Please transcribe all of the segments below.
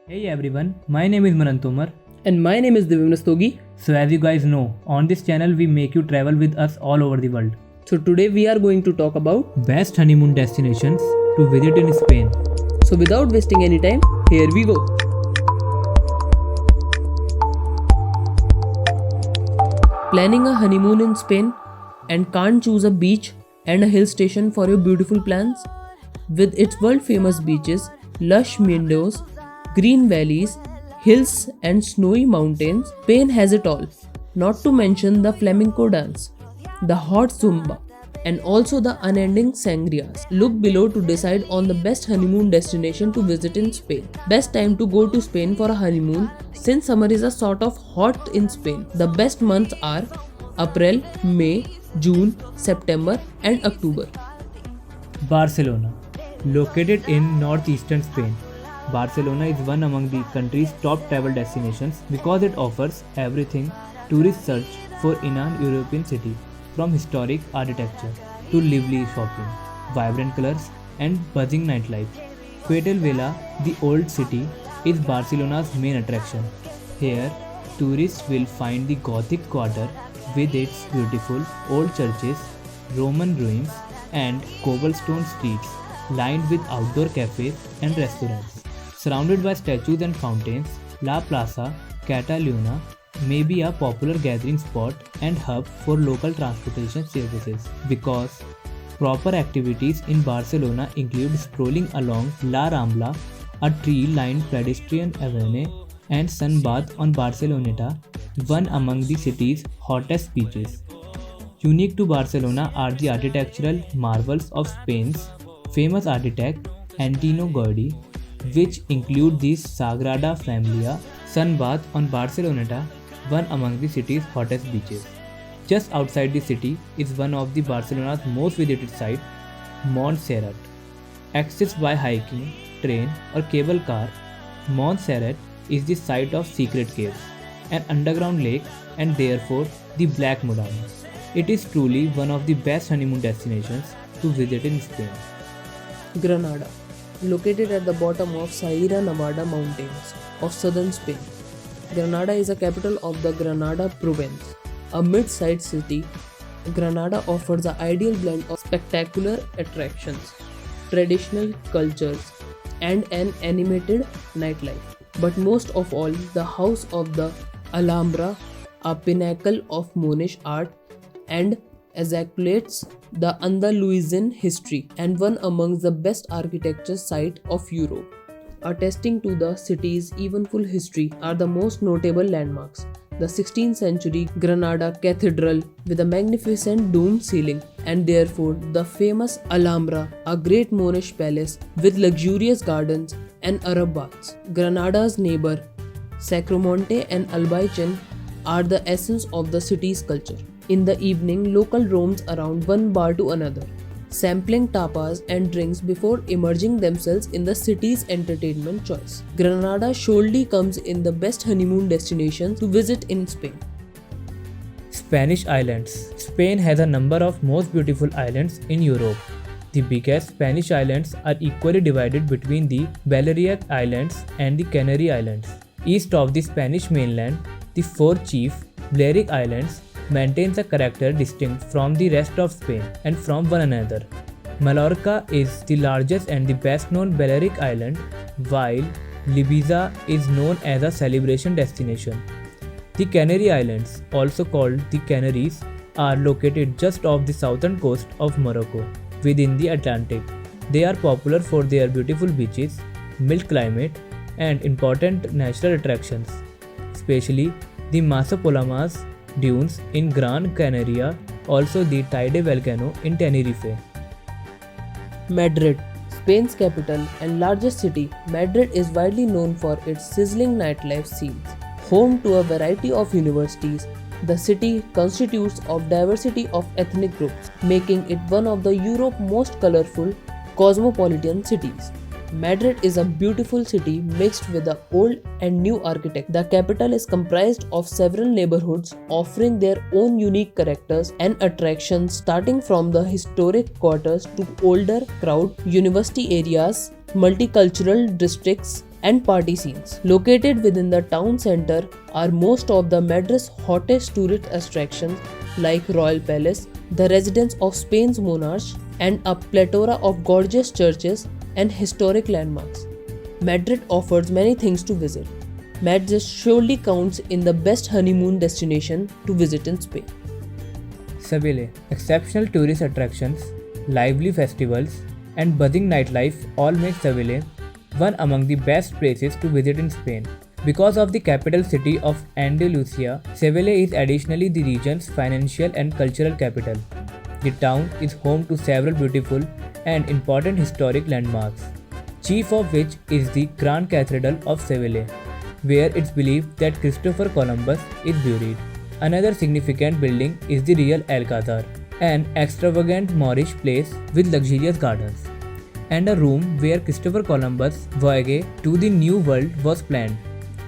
Hey everyone, my name is Manan Tomar. And my name is Divya Stogi. So as you guys know, on this channel we make you travel with us all over the world. So today we are going to talk about Best honeymoon destinations to visit in Spain. So without wasting any time, here we go. Planning a honeymoon in Spain and can't choose a beach and a hill station for your beautiful plans? With its world famous beaches, lush meadows, green valleys, hills and snowy mountains, Spain has it all. Not to mention the flamenco dance, the hot zumba, and also the unending sangrias. Look below to decide on the best honeymoon destination to visit in Spain. Best time to go to Spain for a honeymoon since summer is a sort of hot in Spain. The best months are April, May, June, September and October. Barcelona. Located in northeastern Spain, Barcelona is one among the country's top travel destinations because it offers everything tourists search for in an European city, from historic architecture to lively shopping, vibrant colors, and buzzing nightlife. Fatal Villa, the old city, is Barcelona's main attraction. Here, tourists will find the Gothic Quarter with its beautiful old churches, Roman ruins, and cobblestone streets lined with outdoor cafes and restaurants. Surrounded by statues and fountains, La Plaza Catalunya may be a popular gathering spot and hub for local transportation services because proper activities in Barcelona include strolling along La Rambla, a tree-lined pedestrian avenue, and sunbath on Barceloneta, one among the city's hottest beaches. Unique to Barcelona are the architectural marvels of Spain's famous architect Antino Gaudí, which include the Sagrada Familia sunbath on Barceloneta, one among the city's hottest beaches. Just outside the city is one of the Barcelona's most visited sites, Montserrat. Accessed by hiking, train or cable car, Montserrat is the site of secret caves, an underground lake and therefore the Black Madonna. It is truly one of the best honeymoon destinations to visit in Spain. Granada, located at the bottom of Sierra Nevada mountains of southern Spain. Granada is the capital of the Granada province, a mid-sized city. Granada offers the ideal blend of spectacular attractions, traditional cultures, and an animated nightlife. But most of all, the house of the Alhambra, a pinnacle of Moorish art, and exacerbates the Andalusian history and one among the best architecture site of Europe. Attesting to the city's eventful history are the most notable landmarks. The 16th century Granada Cathedral with a magnificent domed ceiling and therefore the famous Alhambra, a great Moorish palace with luxurious gardens and Arab baths. Granada's neighbor Sacromonte and Albaycin are the essence of the city's culture. In the evening, local roams around one bar to another, sampling tapas and drinks before immersing themselves in the city's entertainment choice. Granada surely comes in the best honeymoon destinations to visit in Spain. Spanish Islands. Spain has a number of most beautiful islands in Europe. The biggest Spanish islands are equally divided between the Balearic Islands and the Canary Islands. East of the Spanish mainland, the four chief Balearic Islands maintains a character distinct from the rest of Spain and from one another. Mallorca is the largest and the best known Balearic island, while Ibiza is known as a celebration destination. The Canary Islands, also called the Canaries, are located just off the southern coast of Morocco, within the Atlantic. They are popular for their beautiful beaches, mild climate, and important natural attractions, especially the Masopolamas dunes in Gran Canaria, also the Teide volcano in Tenerife. Madrid, Spain's capital and largest city, Madrid is widely known for its sizzling nightlife scenes. Home to a variety of universities, the city constitutes of diversity of ethnic groups, making it one of the Europe's most colorful, cosmopolitan cities. Madrid is a beautiful city mixed with the old and new architecture. The capital is comprised of several neighborhoods offering their own unique characters and attractions, starting from the historic quarters to older crowd university areas, multicultural districts, and party scenes. Located within the town center are most of the Madrid's hottest tourist attractions like Royal Palace, the residence of Spain's monarch, and a plethora of gorgeous churches and historic landmarks. Madrid offers many things to visit. Madrid surely counts in the best honeymoon destination to visit in Spain. Seville, exceptional tourist attractions, lively festivals, and buzzing nightlife all make Seville one among the best places to visit in Spain. Because of the capital city of Andalusia, Seville is additionally the region's financial and cultural capital. The town is home to several beautiful and important historic landmarks, chief of which is the Grand Cathedral of Seville, where it's believed that Christopher Columbus is buried. Another significant building is the Real Alcazar, an extravagant Moorish place with luxurious gardens, and a room where Christopher Columbus' voyage to the New World was planned.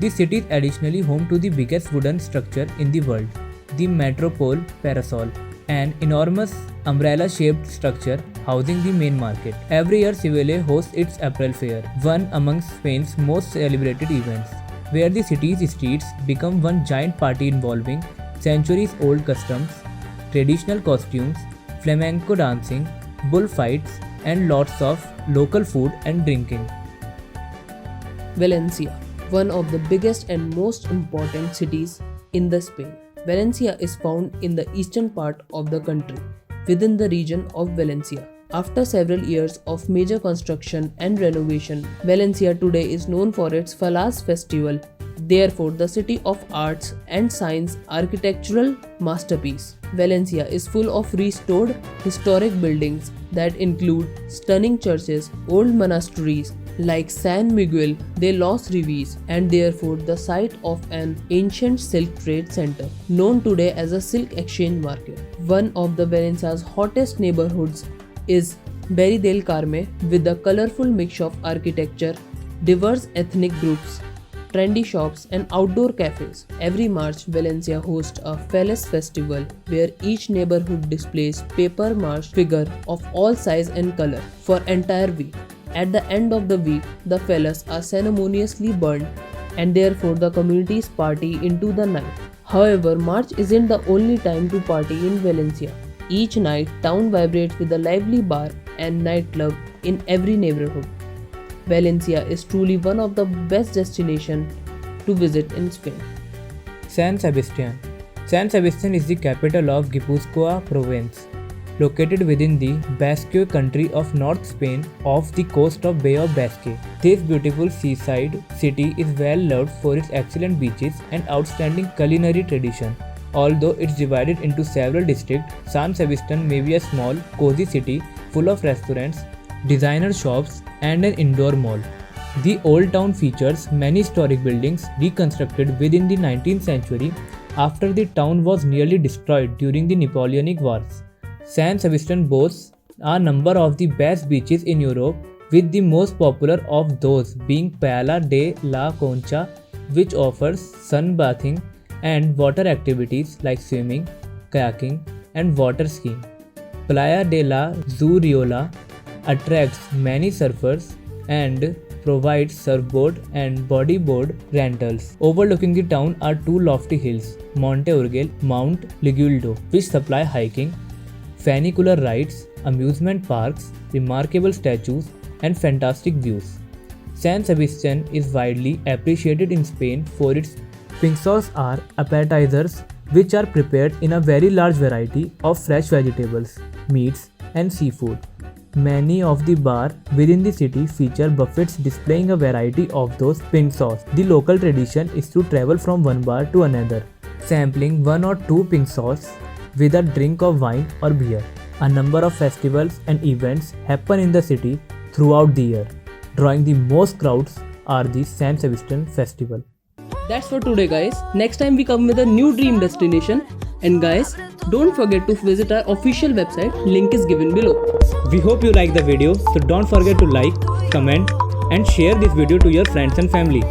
The city is additionally home to the biggest wooden structure in the world, the Metropole Parasol, an enormous umbrella-shaped structure housing the main market. Every year, Seville hosts its April Fair, one among Spain's most celebrated events, where the city's streets become one giant party involving centuries-old customs, traditional costumes, flamenco dancing, bullfights, and lots of local food and drinking. Valencia, one of the biggest and most important cities in the Spain. Valencia is found in the eastern part of the country, within the region of Valencia. After several years of major construction and renovation, Valencia today is known for its Fallas Festival, therefore the city of arts and science architectural masterpiece. Valencia is full of restored historic buildings that include stunning churches, old monasteries like San Miguel de los Reyes, and therefore the site of an ancient silk trade center known today as a silk exchange market. One of the Valencia's hottest neighborhoods is Barri del Carme, with a colorful mix of architecture, diverse ethnic groups, trendy shops, and outdoor cafes. Every March, Valencia hosts a Fallas Festival where each neighborhood displays paper mache figures of all size and color for entire week. At the end of the week, the Fallas are ceremoniously burned and therefore the communities party into the night. However, March isn't the only time to party in Valencia. Each night, town vibrates with a lively bar and nightclub in every neighborhood. Valencia is truly one of the best destinations to visit in Spain. San Sebastian. San Sebastian is the capital of Guipuzcoa province, located within the Basque country of North Spain off the coast of Bay of Biscay. This beautiful seaside city is well loved for its excellent beaches and outstanding culinary tradition. Although it's divided into several districts, San Sebastian may be a small, cozy city full of restaurants, designer shops, and an indoor mall. The old town features many historic buildings reconstructed within the 19th century after the town was nearly destroyed during the Napoleonic Wars. San Sebastian boasts a number of the best beaches in Europe, with the most popular of those being Playa de la Concha, which offers sunbathing and water activities like swimming, kayaking, and water skiing. Playa de la Zurriola attracts many surfers and provides surfboard and bodyboard rentals. Overlooking the town are two lofty hills, Monte Urgel, Mount Liguldo, which supply hiking, funicular rides, amusement parks, remarkable statues, and fantastic views. San Sebastian is widely appreciated in Spain for its pinchos, are appetizers which are prepared in a very large variety of fresh vegetables, meats, and seafood. Many of the bars within the city feature buffets displaying a variety of those pinchos. The local tradition is to travel from one bar to another, sampling one or two pinchos with a drink of wine or beer. A number of festivals and events happen in the city throughout the year. Drawing the most crowds are the San Sebastian Festival. That's for today, guys. Next time we come with a new dream destination. And guys, don't forget to visit our official website, link is given below. We hope you like the video, so don't forget to like, comment, and share this video to your friends and family.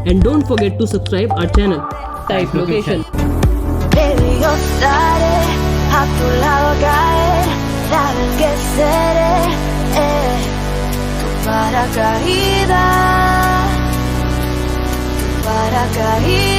And don't forget to subscribe our channel. Type location. Baby, yo estaré a tu lado caer, sabes que seré tu paracaídas. caída.